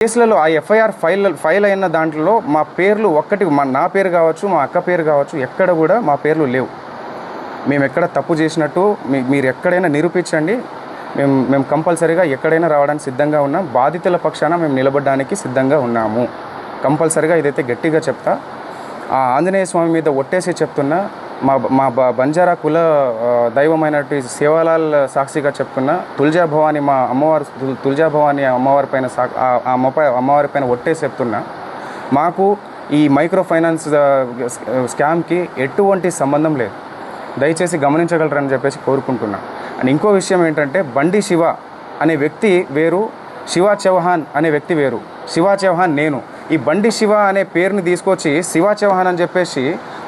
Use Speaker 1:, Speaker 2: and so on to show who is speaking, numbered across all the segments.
Speaker 1: కేసులలో ఆ FIR file అయిన దాంట్లో మా పేర్లు ఒక్కటి నా పేరు కావచ్చు, మా అక్క పేరు కావచ్చు, ఎక్కడ కూడా మా పేర్లు లేవు. మేము ఎక్కడ తప్పు చేసినట్టు మీరు ఎక్కడైనా నిరూపించండి. మేము కంపల్సరీగా ఎక్కడైనా రావడానికి సిద్ధంగా ఉన్నాం. బాధితుల పక్షాన మేము నిలబడడానికి సిద్ధంగా ఉన్నాము. కంపల్సరీగా ఇదైతే గట్టిగా చెప్తా. ఆ ఆంజనేయ స్వామి మీద ఒట్టేసి చెప్తున్నా. మా బంజారా కుల దైవమైనటువంటి సేవాలాల్ సాక్షిగా చెప్తున్నా. తుల్జా భవాని మా అమ్మవారు, తుల్జా భవాని అమ్మవారి పైన అమ్మవారి పైన ఒట్టేసి చెప్తున్నా. మాకు ఈ మైక్రో ఫైనాన్స్ స్కామ్కి ఎటువంటి సంబంధం లేదు. దయచేసి గమనించగలరని చెప్పేసి కోరుకుంటున్నా. అండ్ ఇంకో విషయం ఏంటంటే, బండి శివ అనే వ్యక్తి వేరు, శివా చౌహాన్ అనే వ్యక్తి వేరు. శివా చౌహాన్ నేను. ఈ బండి శివ అనే పేరుని తీసుకొచ్చి శివా చౌహాన్ అని చెప్పేసి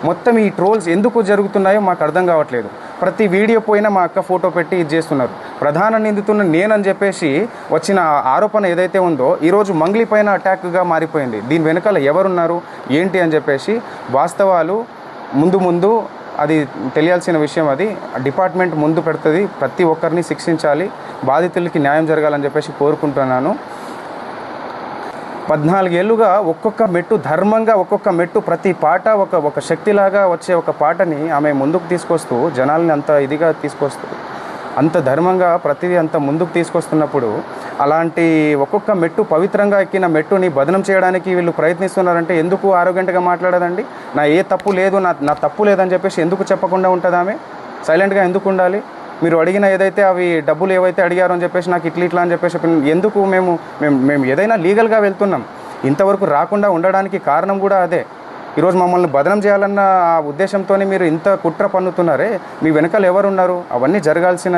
Speaker 1: మొత్తం ఈ ట్రోల్స్ ఎందుకు జరుగుతున్నాయో మాకు అర్థం కావట్లేదు. ప్రతి వీడియో పోయినా మా అక్క ఫోటో పెట్టి ఇది చేస్తున్నారు. ప్రధాన నిందితున్న నేనని చెప్పేసి వచ్చిన ఆరోపణ ఏదైతే ఉందో ఈరోజు మంగ్లీ పైన అటాక్గా మారిపోయింది. దీని వెనకాల ఎవరున్నారు ఏంటి అని చెప్పేసి వాస్తవాలు ముందు అది తెలియాల్సిన విషయం. అది డిపార్ట్మెంట్ ముందు పెడుతుంది. ప్రతి ఒక్కరిని శిక్షించాలి, బాధితులకి న్యాయం జరగాలని చెప్పేసి కోరుకుంటున్నాను. 14 ఏళ్ళుగా ఒక్కొక్క మెట్టు ధర్మంగా, ఒక్కొక్క మెట్టు ప్రతి పాట ఒక శక్తిలాగా వచ్చే ఒక పాటని ఆమె ముందుకు తీసుకొస్తూ జనాల్ని అంత ఇదిగా తీసుకొస్తూ అంత ధర్మంగా ప్రతిదీ అంత ముందుకు తీసుకొస్తున్నప్పుడు అలాంటి ఒక్కొక్క మెట్టు పవిత్రంగా ఎక్కిన మెట్టుని బదనం చేయడానికి వీళ్ళు ప్రయత్నిస్తున్నారంటే ఎందుకు ఆరోగ్యంగా మాట్లాడదండి? నా ఏ తప్పు లేదు, నా తప్పు లేదని చెప్పేసి ఎందుకు చెప్పకుండా ఉంటుంది? ఆమె సైలెంట్గా ఎందుకు ఉండాలి? మీరు అడిగిన ఏదైతే అవి డబ్బులు ఏవైతే అడిగారో అని చెప్పేసి నాకు ఇట్లా అని చెప్పేసి ఎందుకు? మేము ఏదైనా లీగల్గా వెళ్తున్నాం. ఇంతవరకు రాకుండా ఉండడానికి కారణం కూడా అదే. ఈరోజు మమ్మల్ని బదనం చేయాలన్న ఆ ఉద్దేశంతో మీరు ఇంత కుట్ర పన్నుతున్నారే, మీ వెనకాల ఎవరున్నారు? అవన్నీ జరగాల్సిన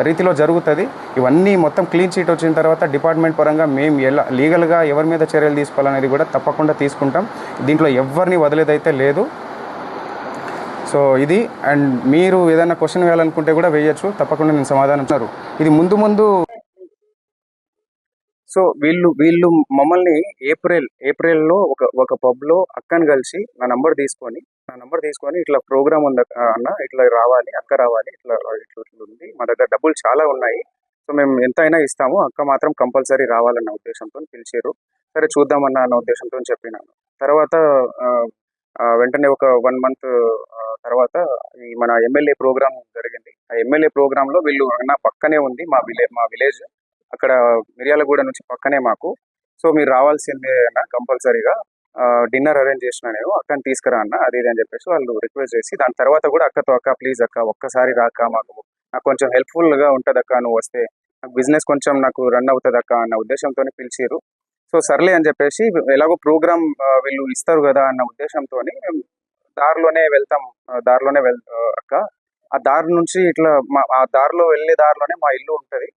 Speaker 1: రీతిలో జరుగుతుంది. ఇవన్నీ మొత్తం క్లీన్ చీట్ వచ్చిన తర్వాత డిపార్ట్మెంట్ పరంగా మేము ఎలా లీగల్గా ఎవరి మీద చర్యలు తీసుకోవాలనేది కూడా తప్పకుండా తీసుకుంటాం. దీంట్లో ఎవరిని వదిలేదైతే లేదు. సో ఇది. అండ్ మీరు ఏదైనా క్వశ్చన్ వేయాలనుకుంటే కూడా వేయచ్చు, తప్పకుండా నేను సమాధానం ఇస్తారు. ఇది ముందు సో వీళ్ళు మమ్మల్ని ఏప్రిల్లో ఒక పబ్లో అక్కని కలిసి నా నంబర్ తీసుకొని ఇట్లా ప్రోగ్రామ్ ఉంది అన్న, ఇట్లా రావాలి, అక్క రావాలి, ఇట్లా ఉంది, మా దగ్గర డబ్బులు చాలా ఉన్నాయి, సో మేము ఎంత అయినా ఇస్తాము, అక్క మాత్రం కంపల్సరీ రావాలన్న ఉద్దేశంతో పిలిచారు. సరే చూద్దామన్న అన్న ఉద్దేశంతో చెప్పినాను. తర్వాత వెంటనే ఒక 1 మంత్ తర్వాత ఈ మన ఎమ్మెల్యే ప్రోగ్రామ్ జరిగింది. ఆ ఎమ్మెల్యే ప్రోగ్రాంలో వీళ్ళు నా పక్కనే ఉంది మా విలేజ్, అక్కడ మిర్యాలగూడ నుంచి పక్కనే మాకు. సో మీరు రావాల్సిందే అన్న కంపల్సరీగా, డిన్నర్ అరేంజ్ చేసిన నేను, అక్కని తీసుకురా అన్న, అది ఇది అని చెప్పేసి వాళ్ళు రిక్వెస్ట్ చేసి, దాని తర్వాత కూడా అక్కతో అక్క ప్లీజ్ అక్క ఒక్కసారి రాక, నాకు కొంచెం హెల్ప్ఫుల్గా ఉంటుంది అక్క, నువ్వు వస్తే నాకు బిజినెస్ కొంచెం నాకు రన్ అవుతుంది అక్క అన్న ఉద్దేశంతో పిలిచారు. సో సర్లే అని చెప్పేసి ఎలాగో ప్రోగ్రామ్ వీళ్ళు ఇస్తారు కదా అన్న ఉద్దేశంతో మేము దారిలోనే వెళ్తాం. అక్క ఆ దారి నుంచి ఇట్లా ఆ దారిలో వెళ్ళే దారిలోనే మా ఇల్లు ఉంటుంది.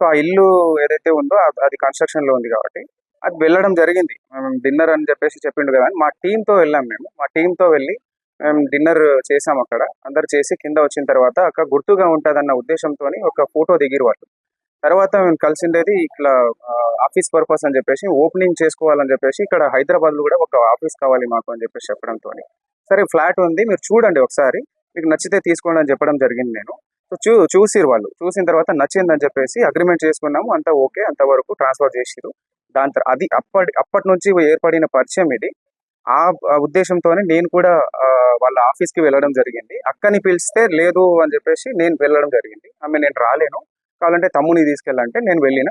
Speaker 1: సో ఆ ఇల్లు ఏదైతే ఉందో అది కన్స్ట్రక్షన్లో ఉంది కాబట్టి అది వెళ్ళడం జరిగింది. మేము డిన్నర్ అని చెప్పేసి చెప్పిండు కదా అని మా టీంతో వెళ్ళాం. మా టీంతో వెళ్ళి మేము డిన్నర్ చేసాం. అక్కడ అందరు చేసి కింద వచ్చిన తర్వాత అక్క గుర్తుగా ఉంటుంది అన్న ఉద్దేశంతో ఒక ఫోటో దిగిరు వాళ్ళు. తర్వాత మేము కలిసిండేది ఇట్లా ఆఫీస్ పర్పస్ అని చెప్పేసి ఓపెనింగ్ చేసుకోవాలని చెప్పేసి, ఇక్కడ హైదరాబాద్లో కూడా ఒక ఆఫీస్ కావాలి మాకు అని చెప్పేసి చెప్పడంతో, సరే ఫ్లాట్ ఉంది మీరు చూడండి ఒకసారి, మీకు నచ్చితే తీసుకోండి అని చెప్పడం జరిగింది. నేను సో చూసిరు వాళ్ళు, చూసిన తర్వాత నచ్చిందని చెప్పేసి అగ్రిమెంట్ చేసుకున్నాము. అంతా ఓకే, అంతవరకు ట్రాన్స్ఫర్ చేసిరు. దాని తర్వాత అది అప్పటి నుంచి ఏర్పడిన పరిచయం ఇది. ఆ ఉద్దేశంతోనే నేను కూడా వాళ్ళ ఆఫీస్కి వెళ్ళడం జరిగింది. అక్కని పిలిస్తే లేదు అని చెప్పేసి నేను వెళ్ళడం జరిగింది. నేను రాలేను, కావాలంటే తమ్ముని తీసుకెళ్ళాలంటే నేను వెళ్ళిన.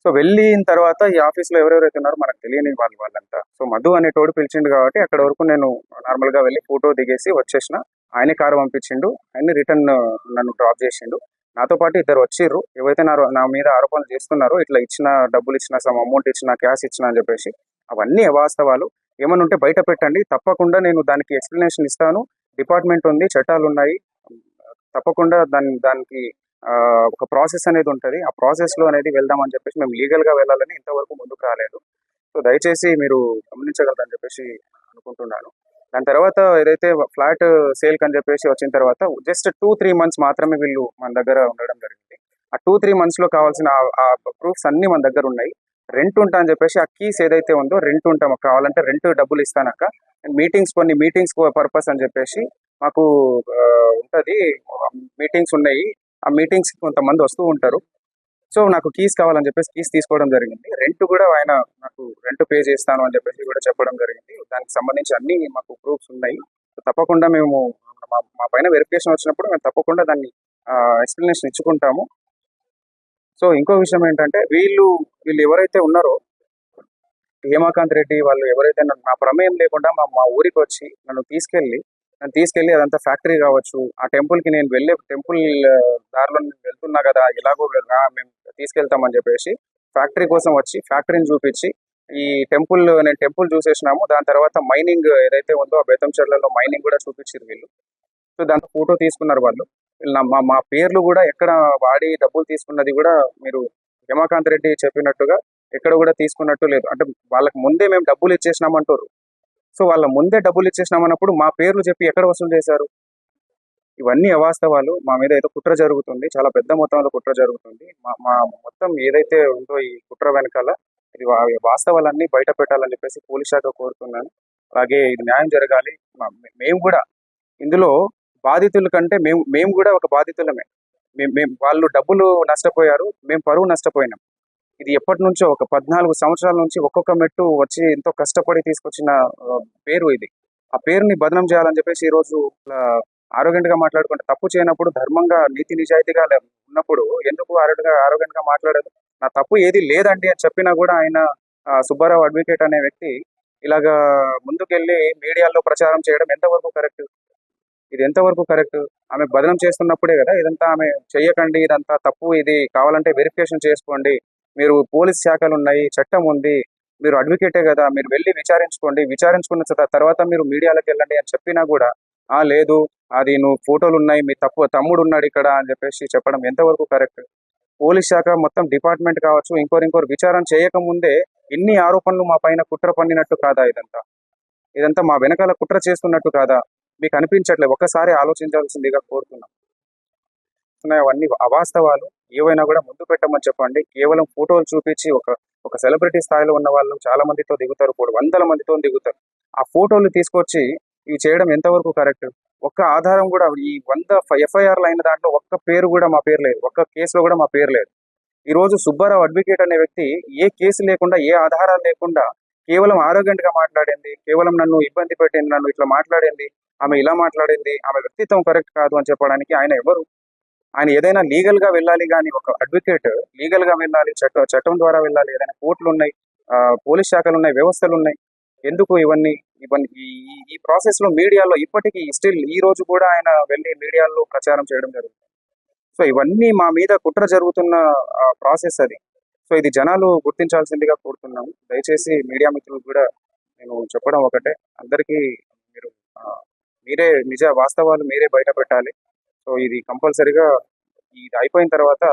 Speaker 1: సో వెళ్ళిన తర్వాత ఈ ఆఫీస్లో ఎవరెవరైతే ఉన్నారో మనకు తెలియని వాళ్ళంతా. సో మధు అనేటోడు పిలిచిండు కాబట్టి అక్కడ వరకు నేను నార్మల్గా వెళ్ళి ఫోటో దిగేసి వచ్చేసిన. ఆయనే కారు పంపించిండు, ఆయన రిటర్న్ నన్ను డ్రాప్ చేసిండు. నాతో పాటు ఇద్దరు వచ్చిర్రు, ఏవైతే నా మీద ఆరోపణలు చేస్తున్నారో, ఇట్లా డబ్బులు ఇచ్చిన, సమ్ అమౌంట్ ఇచ్చిన, క్యాష్ ఇచ్చిన అని చెప్పేసి, అవన్నీ అవాస్తవాలు. ఏమైనా ఉంటే బయట పెట్టండి, తప్పకుండా నేను దానికి ఎక్స్ప్లెనేషన్ ఇస్తాను. డిపార్ట్మెంట్ ఉంది, చట్టాలు ఉన్నాయి, తప్పకుండా దానికి ఒక ప్రాసెస్ అనేది ఉంటుంది. ఆ ప్రాసెస్లో అనేది వెళ్దామని చెప్పేసి మేము లీగల్గా వెళ్ళాలని ఇంతవరకు ముందుకు రాలేదు. సో దయచేసి మీరు గమనించగలరని చెప్పేసి అనుకుంటున్నాను. దాని తర్వాత ఏదైతే ఫ్లాట్ సేల్కి అని చెప్పేసి వచ్చిన తర్వాత జస్ట్ 2-3 మంత్స్ మాత్రమే వీళ్ళు మన దగ్గర ఉండడం జరిగింది. ఆ 2-3 మంత్స్లో కావాల్సిన ఆ ప్రూఫ్స్ అన్నీ మన దగ్గర ఉన్నాయి. రెంట్ ఉంటా అని చెప్పేసి ఆ కీస్ ఏదైతే ఉందో, రెంట్ ఉంటాం, కావాలంటే రెంట్ డబ్బులు ఇస్తానక్క, కొన్ని మీటింగ్స్ పర్పస్ అని చెప్పేసి మాకు ఉంటుంది, మీటింగ్స్ ఉన్నాయి. ఆ మీటింగ్స్కి కొంతమంది వస్తూ ఉంటారు. సో నాకు కీస్ కావాలని చెప్పేసి కీస్ తీసుకోవడం జరిగింది. రెంట్ కూడా ఆయన నాకు రెంట్ పే చేస్తాను అని చెప్పేసి కూడా చెప్పడం జరిగింది. దానికి సంబంధించి అన్ని మాకు ప్రూఫ్స్ ఉన్నాయి. సో తప్పకుండా మేము మా పైన వెరిఫికేషన్ వచ్చినప్పుడు మేము తప్పకుండా దాన్ని ఎక్స్ప్లెనేషన్ ఇచ్చుకుంటాము. సో ఇంకో విషయం ఏంటంటే వీళ్ళు ఎవరైతే ఉన్నారో హేమాకాంత్ రెడ్డి వాళ్ళు ఎవరైతే నా ప్రమేయం లేకుండా మా ఊరికి వచ్చి నన్ను తీసుకెళ్ళి అదంతా ఫ్యాక్టరీ కావచ్చు, ఆ టెంపుల్కి నేను వెళ్ళే టెంపుల్ దారిలో నేను వెళ్తున్నా కదా, ఎలాగో మేము తీసుకెళ్తామని చెప్పేసి ఫ్యాక్టరీ కోసం వచ్చి ఫ్యాక్టరీని చూపించి నేను టెంపుల్ చూసేసినాము. దాని తర్వాత మైనింగ్ ఏదైతే ఉందో ఆ బేతంచెర్లలో మైనింగ్ కూడా చూపించారు వీళ్ళు. సో దాంతో ఫోటో తీసుకున్నారు వాళ్ళు. మా పేర్లు కూడా ఎక్కడ వాడి డబ్బులు తీసుకున్నది కూడా మీరు హేమాకాంత్ రెడ్డి చెప్పినట్టుగా ఎక్కడ కూడా తీసుకున్నట్టు లేదు. అంటే వాళ్ళకి ముందే మేము డబ్బులు ఇచ్చేసినామంటారు. సో వాళ్ళ ముందే డబ్బులు ఇచ్చేసినామన్నప్పుడు మా పేర్లు చెప్పి ఎక్కడ వసూలు చేశారు? ఇవన్నీ అవాస్తవాలు. మా మీద ఏదో కుట్ర జరుగుతుంది, చాలా పెద్ద మొత్తంలో కుట్ర జరుగుతుంది. మా మొత్తం ఏదైతే ఉందో ఈ కుట్ర వెనకాల ఇది వాస్తవాలన్నీ బయట పెట్టాలని చెప్పేసి పోలీస్ శాఖ కోరుతున్నాను. అలాగే ఇది న్యాయం జరగాలి. మేము కూడా ఇందులో బాధితుల కంటే మేము కూడా ఒక బాధితులమే. వాళ్ళు డబ్బులు నష్టపోయారు, మేము పరువు నష్టపోయినాం. ఇది ఎప్పటి నుంచో ఒక 14 సంవత్సరాల నుంచి ఒక్కొక్క మెట్టు వచ్చి ఎంతో కష్టపడి తీసుకొచ్చిన పేరు ఇది. ఆ పేరుని బదనం చేయాలని చెప్పేసి ఈరోజు ఆరోగ్యంట్ గా మాట్లాడుకుంటే తప్పు చేయనప్పుడు ధర్మంగా నీతి నిజాయితీగా ఉన్నప్పుడు ఎందుకు ఆరోగ్యంట్ గా మాట్లాడదు? నా తప్పు ఏది లేదండి అని చెప్పినా కూడా ఆయన సుబ్బారావు అడ్వకేట్ అనే వ్యక్తి ఇలాగా ముందుకెళ్ళి మీడియాలో ప్రచారం చేయడం ఎంతవరకు కరెక్ట్? ఇది ఎంతవరకు కరెక్ట్? ఆమె బదనం చేస్తున్నప్పుడే కదా ఇదంతా ఆమె చెయ్యకండి, ఇదంతా తప్పు, ఇది కావాలంటే వెరిఫికేషన్ చేసుకోండి, మీరు పోలీస్ శాఖలు ఉన్నాయి, చట్టం ఉంది, మీరు అడ్వకేటే కదా, మీరు వెళ్ళి విచారించుకోండి, విచారించుకున్న తర్వాత మీరు మీడియాలోకి వెళ్ళండి అని చెప్పినా కూడా లేదు, అది నువ్వు ఫోటోలు ఉన్నాయి, మీ తమ్ముడు ఉన్నాడు ఇక్కడ అని చెప్పేసి చెప్పడం ఎంతవరకు కరెక్ట్? పోలీస్ శాఖ మొత్తం డిపార్ట్మెంట్ కావచ్చు, ఇంకోరు విచారణ చేయకముందే ఇన్ని ఆరోపణలు మా పైన కుట్ర పన్నినట్టు కాదా? ఇదంతా మా వెనకాల కుట్ర చేస్తున్నట్టు కాదా? మీకు అనిపించట్లేదు? ఒక్కసారి ఆలోచించాల్సిందిగా కోరుతున్నాం. అవన్నీ అవాస్తవాలు. ఏవైనా కూడా ముందు పెట్టమని చెప్పండి. కేవలం ఫోటోలు చూపించి ఒక సెలబ్రిటీ స్థాయిలో ఉన్న వాళ్ళు చాలా మందితో దిగుతారు, కూడా వందల మందితో దిగుతారు. ఆ ఫోటోలు తీసుకొచ్చి ఇవి చేయడం ఎంతవరకు కరెక్ట్? ఒక్క ఆధారం కూడా ఈ 100 ఎఫ్ఐఆర్లు అయిన దాంట్లో ఒక్క పేరు కూడా మా పేరు లేదు, ఒక్క కేసులో కూడా మా పేరు లేదు. ఈ రోజు సుబ్బారావు అడ్వకేట్ అనే వ్యక్తి ఏ కేసు లేకుండా, ఏ ఆధారాలు లేకుండా కేవలం ఆరోగ్యంట్ గా మాట్లాడింది, కేవలం నన్ను ఇబ్బంది పెట్టింది, నన్ను ఇట్లా మాట్లాడింది, ఆమె ఇలా మాట్లాడింది, ఆమె వ్యక్తిత్వం కరెక్ట్ కాదు అని చెప్పడానికి ఆయన ఎవరు? ఆయన ఏదైనా లీగల్ గా వెళ్ళాలి, కానీ ఒక అడ్వకేట్ లీగల్ గా వెళ్ళాలి, చట్టం ద్వారా వెళ్ళాలి. ఏదైనా కోర్టులు ఉన్నాయి, పోలీస్ శాఖలు ఉన్నాయి, వ్యవస్థలు ఉన్నాయి. ఎందుకు ఇవన్నీ ఈ ప్రాసెస్ లో మీడియాలో ఇప్పటికీ స్టిల్ ఈ రోజు కూడా ఆయన వెళ్ళి మీడియాలో ప్రచారం చేయడం జరుగుతుంది. సో ఇవన్నీ మా మీద కుట్ర జరుగుతున్న ప్రాసెస్ అది. సో ఇది జనాలు గుర్తించాల్సిందిగా కోరుతున్నాము. దయచేసి మీడియా మిత్రులు కూడా నేను చెప్పడం ఒకటే, అందరికీ మీరే వాస్తవాలు మీరే బయట పెట్టాలి. సో ఇది కంపల్సరీగా ఇది అయిపోయిన తర్వాత,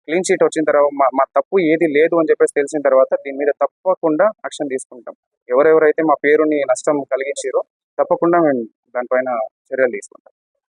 Speaker 1: క్లీన్ షీట్ వచ్చిన తర్వాత, మా తప్పు ఏది లేదు అని చెప్పేసి తెలిసిన తర్వాత దీని మీద తప్పకుండా యాక్షన్ తీసుకుంటాం. ఎవరెవరైతే మా పేరుని నష్టం కలిగించారో తప్పకుండా మేము దానిపైన చర్యలు తీసుకుంటాం.